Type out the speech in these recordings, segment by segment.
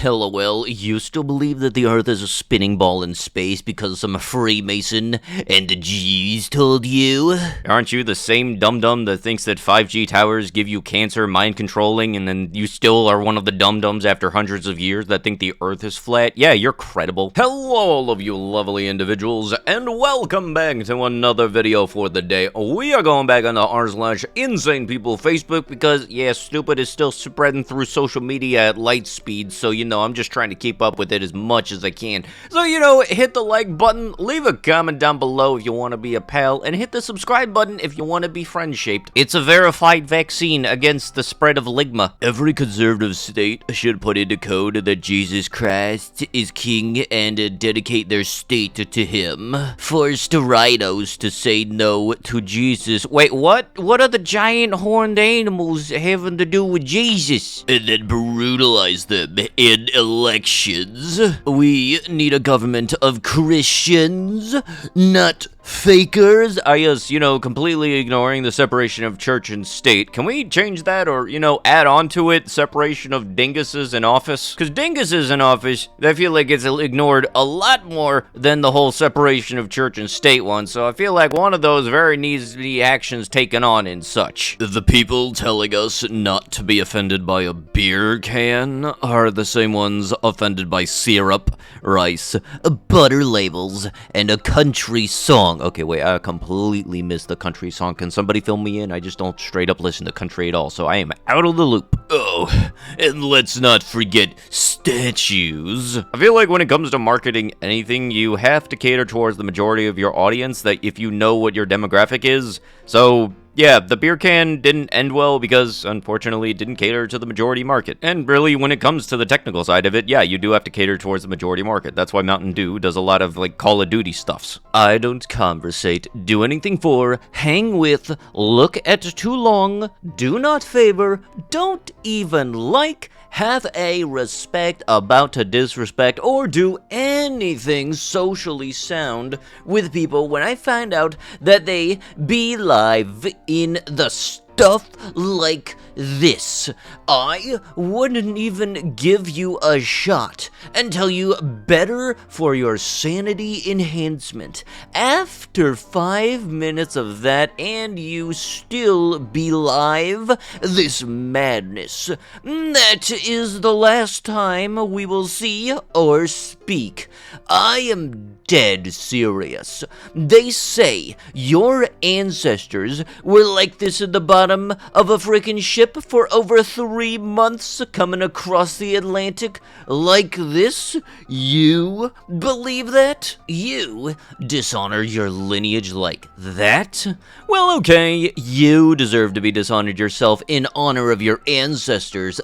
LOL, you still believe that the Earth is a spinning ball in space because some Freemason and the G's told you? Aren't you the same dum-dum that thinks that 5G towers give you cancer, mind controlling, and then you still are one of the dum-dums after hundreds of years that think the Earth is flat? Yeah, you're credible. Hello, all of you lovely individuals, and welcome back to another video for the day. We are going back on the r/InsanePeople Facebook because, yeah, stupid is still spreading through social media at light speed, so, you know, I'm just trying to keep up with it as much as I can. So, you know, hit the like button, leave a comment down below if you want to be a pal, and hit the subscribe button if you want to be friend-shaped. It's a verified vaccine against the spread of ligma. Every conservative state should put into code that Jesus Christ is king and dedicate their state to him. Forced rhinos to say no to Jesus. Wait, what? What are the giant horned animals having to do with Jesus? And then brutalize them in elections. We need a government of Christians, not fakers. Yes, you know, completely ignoring the separation of church and state. Can we change that, or, you know, add on to it separation of dinguses in office? Because dinguses in office, I feel like it's ignored a lot more than the whole separation of church and state one, so I feel like one of those very needs to be actions taken on and such. The people telling us not to be offended by a beer can are the same ones offended by syrup, rice, butter labels, and a country song. Okay, wait, I completely missed the country song. Can somebody fill me in? I just don't straight up listen to country at all, so I am out of the loop. Oh, and let's not forget statues. I feel like when it comes to marketing anything, you have to cater towards the majority of your audience, that if you know what your demographic is. So yeah, the beer can didn't end well because, unfortunately, it didn't cater to the majority market. And really, when it comes to the technical side of it, yeah, you do have to cater towards the majority market. That's why Mountain Dew does a lot of, like, Call of Duty stuffs. I don't conversate, do anything for, hang with, look at too long, do not favor, don't even like, have a respect, about to disrespect, or do anything socially sound with people when I find out that they be live in the stuff like this. I wouldn't even give you a shot and tell you better for your sanity enhancement. After 5 minutes of that and you still be live, this madness. That is the last time we will see or speak. I am dead serious. They say your ancestors were like this at the bottom of a freaking ship for over 3 months coming across the Atlantic like this? You believe that? You dishonor your lineage like that? Well, okay, you deserve to be dishonored yourself in honor of your ancestors.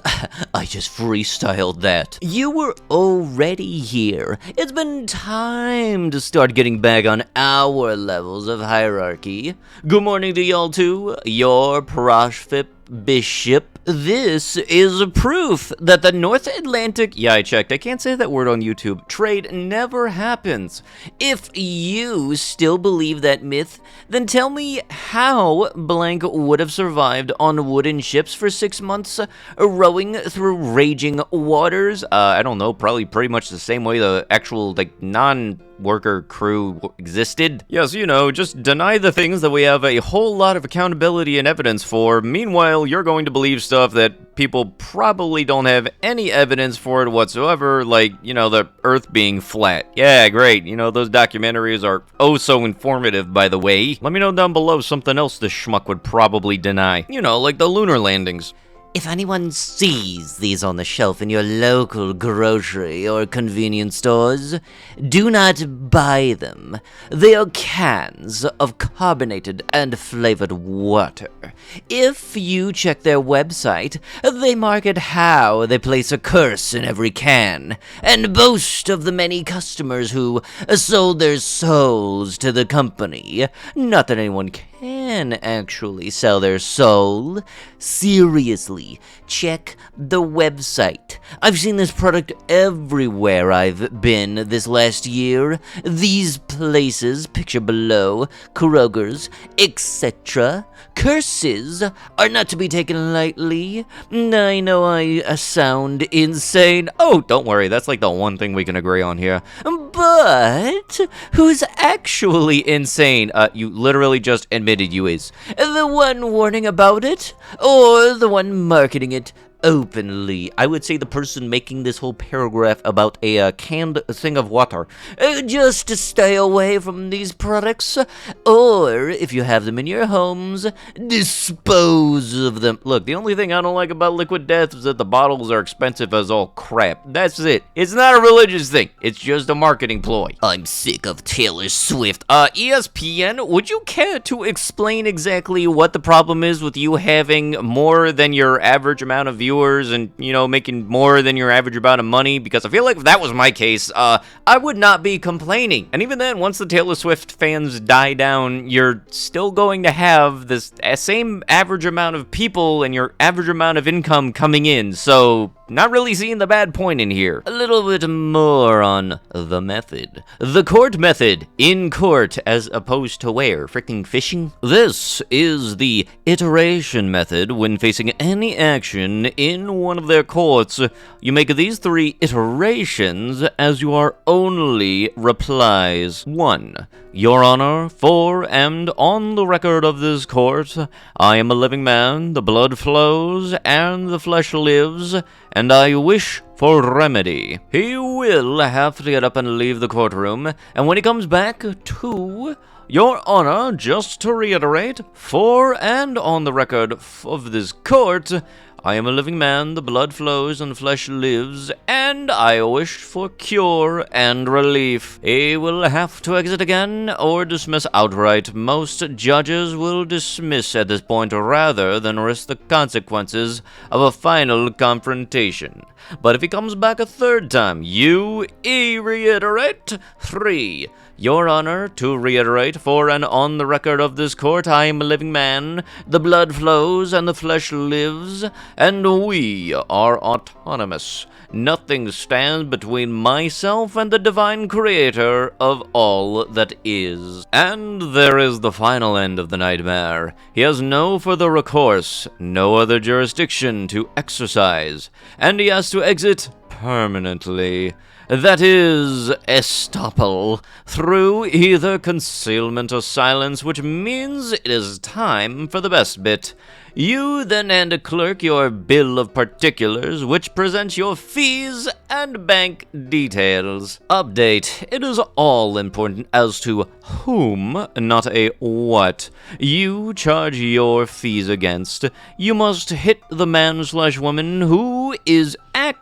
I just freestyled that. You were already here. It's been time to start getting back on our levels of hierarchy. Good morning to y'all too, your Proshfip Bishop. This is proof that the North Atlantic, yeah, I checked, I can't say that word on YouTube, trade never happens. If you still believe that myth, then tell me how blank would have survived on wooden ships for 6 months, rowing through raging waters. I don't know, probably pretty much the same way the actual, like, non-worker crew existed. Yes, you know, just deny the things that we have a whole lot of accountability and evidence for. Meanwhile, you're going to believe stuff that people probably don't have any evidence for it whatsoever, like, you know, the Earth being flat. Yeah, great. You know, those documentaries are oh so informative, by the way. Let me know down below something else this schmuck would probably deny. You know, like the lunar landings. If anyone sees these on the shelf in your local grocery or convenience stores, do not buy them. They are cans of carbonated and flavored water. If you check their website, they market how they place a curse in every can, and boast of the many customers who sold their souls to the company. Not that anyone can actually sell their soul. Seriously, check the website. I've seen this product everywhere I've been this last year. These places, picture below, Kroger's, etc. Curses are not to be taken lightly. I know I sound insane. Oh, don't worry, that's like the one thing we can agree on here. But who's actually insane? You literally just admitted you is. The one warning about it, or the one marketing it openly? I would say the person making this whole paragraph about a canned thing of water. Just to stay away from these products, or if you have them in your homes, dispose of them. Look, the only thing I don't like about Liquid Death is that the bottles are expensive as all crap. That's it. It's not a religious thing. It's just a marketing ploy. I'm sick of Taylor Swift. ESPN, would you care to explain exactly what the problem is with you having more than your average amount of viewers and, you know, making more than your average amount of money? Because I feel like if that was my case, I would not be complaining. And even then, once the Taylor Swift fans die down, you're still going to have this same average amount of people and your average amount of income coming in. So, not really seeing the bad point in here. A little bit more on the method. The court method. In court as opposed to where? Freaking fishing? This is the iteration method when facing any action in one of their courts. You make these 3 iterations as your only replies. 1. Your Honor, for and on the record of this court, I am a living man, the blood flows, and the flesh lives, and I wish for remedy. He will have to get up and leave the courtroom, and when he comes back, 2, Your Honor, just to reiterate, for and on the record of this court, I am a living man, the blood flows and flesh lives, and I wish for cure and relief. He will have to exit again or dismiss outright. Most judges will dismiss at this point rather than risk the consequences of a final confrontation. But if he comes back a 3rd time, you reiterate. 3. Your Honor, to reiterate, for and on the record of this court, I am a living man, the blood flows and the flesh lives, and we are autonomous. Nothing stands between myself and the divine creator of all that is. And there is the final end of the nightmare. He has no further recourse, no other jurisdiction to exercise, and he has to exit permanently. That is, estoppel, through either concealment or silence, which means it is time for the best bit. You then hand a clerk your bill of particulars, which presents your fees and bank details. Update. It is all important as to whom, not a what, you charge your fees against. You must hit the man/woman who is acting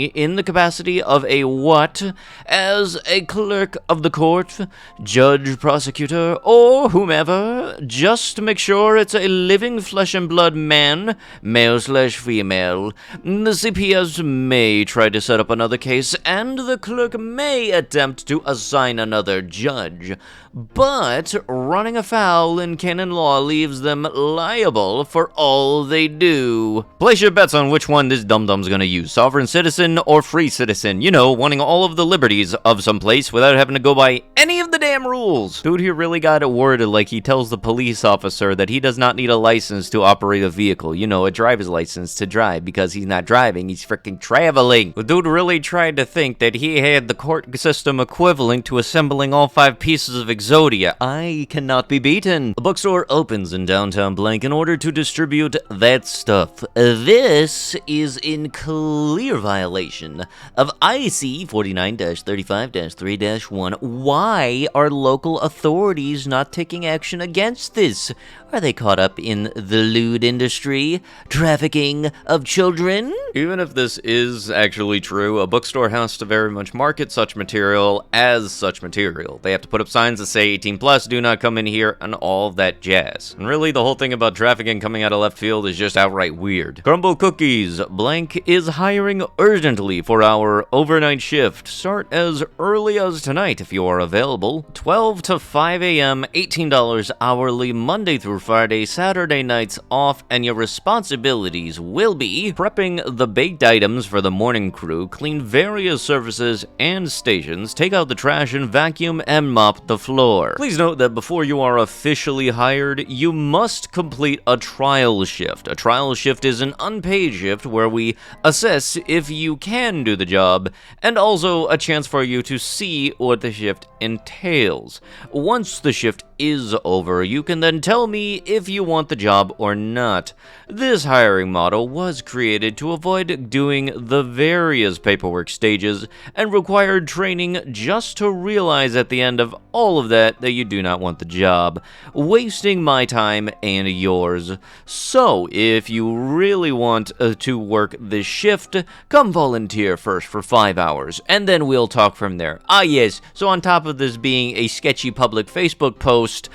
in the capacity of a what, as a clerk of the court, judge, prosecutor, or whomever, just to make sure it's a living flesh and blood man, male/female. The CPS may try to set up another case, and the clerk may attempt to assign another judge. But running afoul in canon law leaves them liable for all they do. Place your bets on which one this dum-dum's gonna use, sovereign citizen or free citizen. You know, wanting all of the liberties of some place without having to go by any of the damn rules. Dude here really got it worded like he tells the police officer that he does not need a license to operate a vehicle. You know, a driver's license to drive, because he's not driving, he's freaking traveling. The dude really tried to think that he had the court system equivalent to assembling all 5 pieces of Exodia. I cannot be beaten. A bookstore opens in downtown Blank in order to distribute that stuff. This is in clear violation of IC 49-35-3-1. Why are local authorities not taking action against this? Are they caught up in the lewd industry? Trafficking of children? Even if this is actually true, a bookstore has to very much market such material as such material. They have to put up signs that say 18 plus, do not come in here, and all that jazz. And really, the whole thing about trafficking coming out of left field is just outright weird. Crumble cookies. Blank is hiring urgently for our overnight shift. Start as early as tonight if you are available. 12 to 5 a.m., $18 hourly, Monday through Friday, Saturday nights off, and your responsibilities will be prepping the baked items for the morning crew, clean various surfaces and stations, take out the trash and vacuum and mop the floor. Please note that before you are officially hired, you must complete a trial shift. A trial shift is an unpaid shift where we assess if you can do the job, and also a chance for you to see what the shift entails. Once the shift is over, you can then tell me if you want the job or not. This hiring model was created to avoid doing the various paperwork stages and required training just to realize at the end of all of that you do not want the job, wasting my time and yours. So, if you really want to work this shift, come volunteer first for 5 hours, and then we'll talk from there. Ah yes, so on top of this being a sketchy public Facebook post,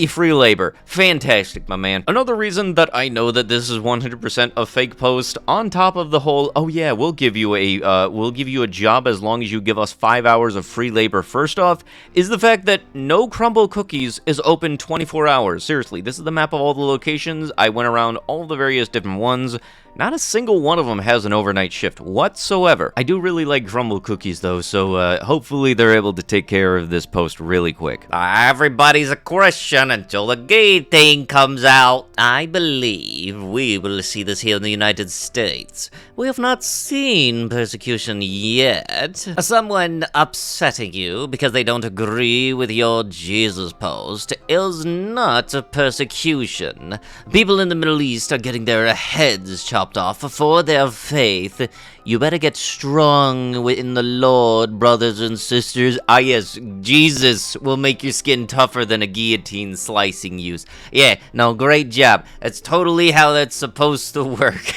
free labor. Fantastic, my man. Another reason that I know that this is 100% a fake post, on top of the whole, oh yeah, we'll give you a job as long as you give us 5 hours of free labor first off, is the fact that No Crumble Cookies is open 24 hours. Seriously, this is the map of all the locations. I went around all the various different ones. Not a single one of them has an overnight shift whatsoever. I do really like crumble cookies though, so hopefully they're able to take care of this post really quick. Everybody's a Christian until the guillotine comes out. I believe we will see this here in the United States. We have not seen persecution yet. Someone upsetting you because they don't agree with your Jesus post is not a persecution. People in the Middle East are getting their heads chopped off for their faith. You better get strong in the Lord, brothers and sisters. Ah yes, Jesus will make your skin tougher than a guillotine slicing you. Yeah, no, great job. That's totally how that's supposed to work.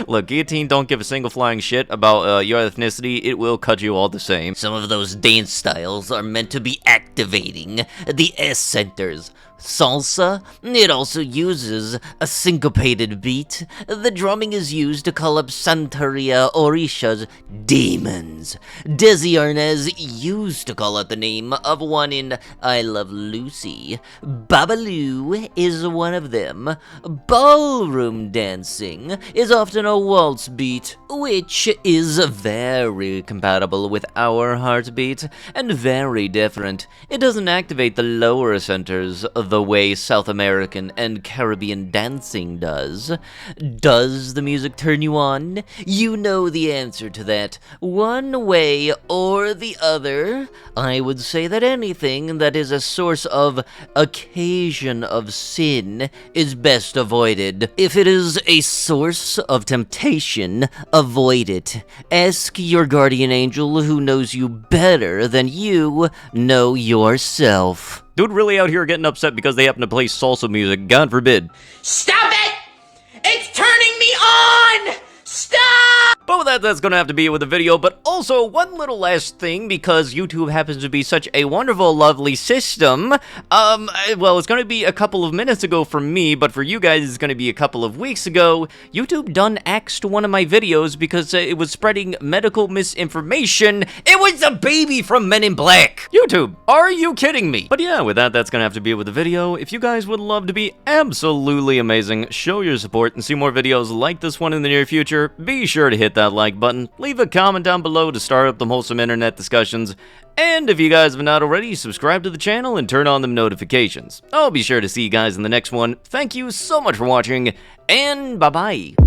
Look, guillotine don't give a single flying shit about your ethnicity. It will cut you all the same. Some of those dance styles are meant to be activating the S centers. Salsa, it also uses a syncopated beat. The drumming is used to call up Santeria Orisha's demons. Desi Arnaz used to call out the name of one in I Love Lucy. Babalu is one of them. Ballroom dancing is often a waltz beat, which is very compatible with our heartbeat and very different. It doesn't activate the lower centers the way South American and Caribbean dancing does. Does the music turn you on? You know the answer to that. One way or the other. I would say that anything that is a source of occasion of sin is best avoided. If it is a source of temptation, avoid it. Ask your guardian angel who knows you better than you know yourself. Dude really out here getting upset because they happen to play salsa music. God forbid. Stop it! It's turning me on! Stop! But with that, that's gonna have to be it with the video, but also one little last thing, because YouTube happens to be such a wonderful, lovely system. Well, it's gonna be a couple of minutes ago for me, but for you guys, it's gonna be a couple of weeks ago. YouTube done axed one of my videos because it was spreading medical misinformation. It was a baby from Men in Black! YouTube, are you kidding me? But yeah, with that, that's gonna have to be it with the video. If you guys would love to be absolutely amazing, show your support and see more videos like this one in the near future, be sure to hit that like button, leave a comment down below to start up the wholesome internet discussions, and if you guys have not already, subscribe to the channel and turn on them notifications. I'll be sure to see you guys in the next one. Thank you so much for watching, and bye-bye.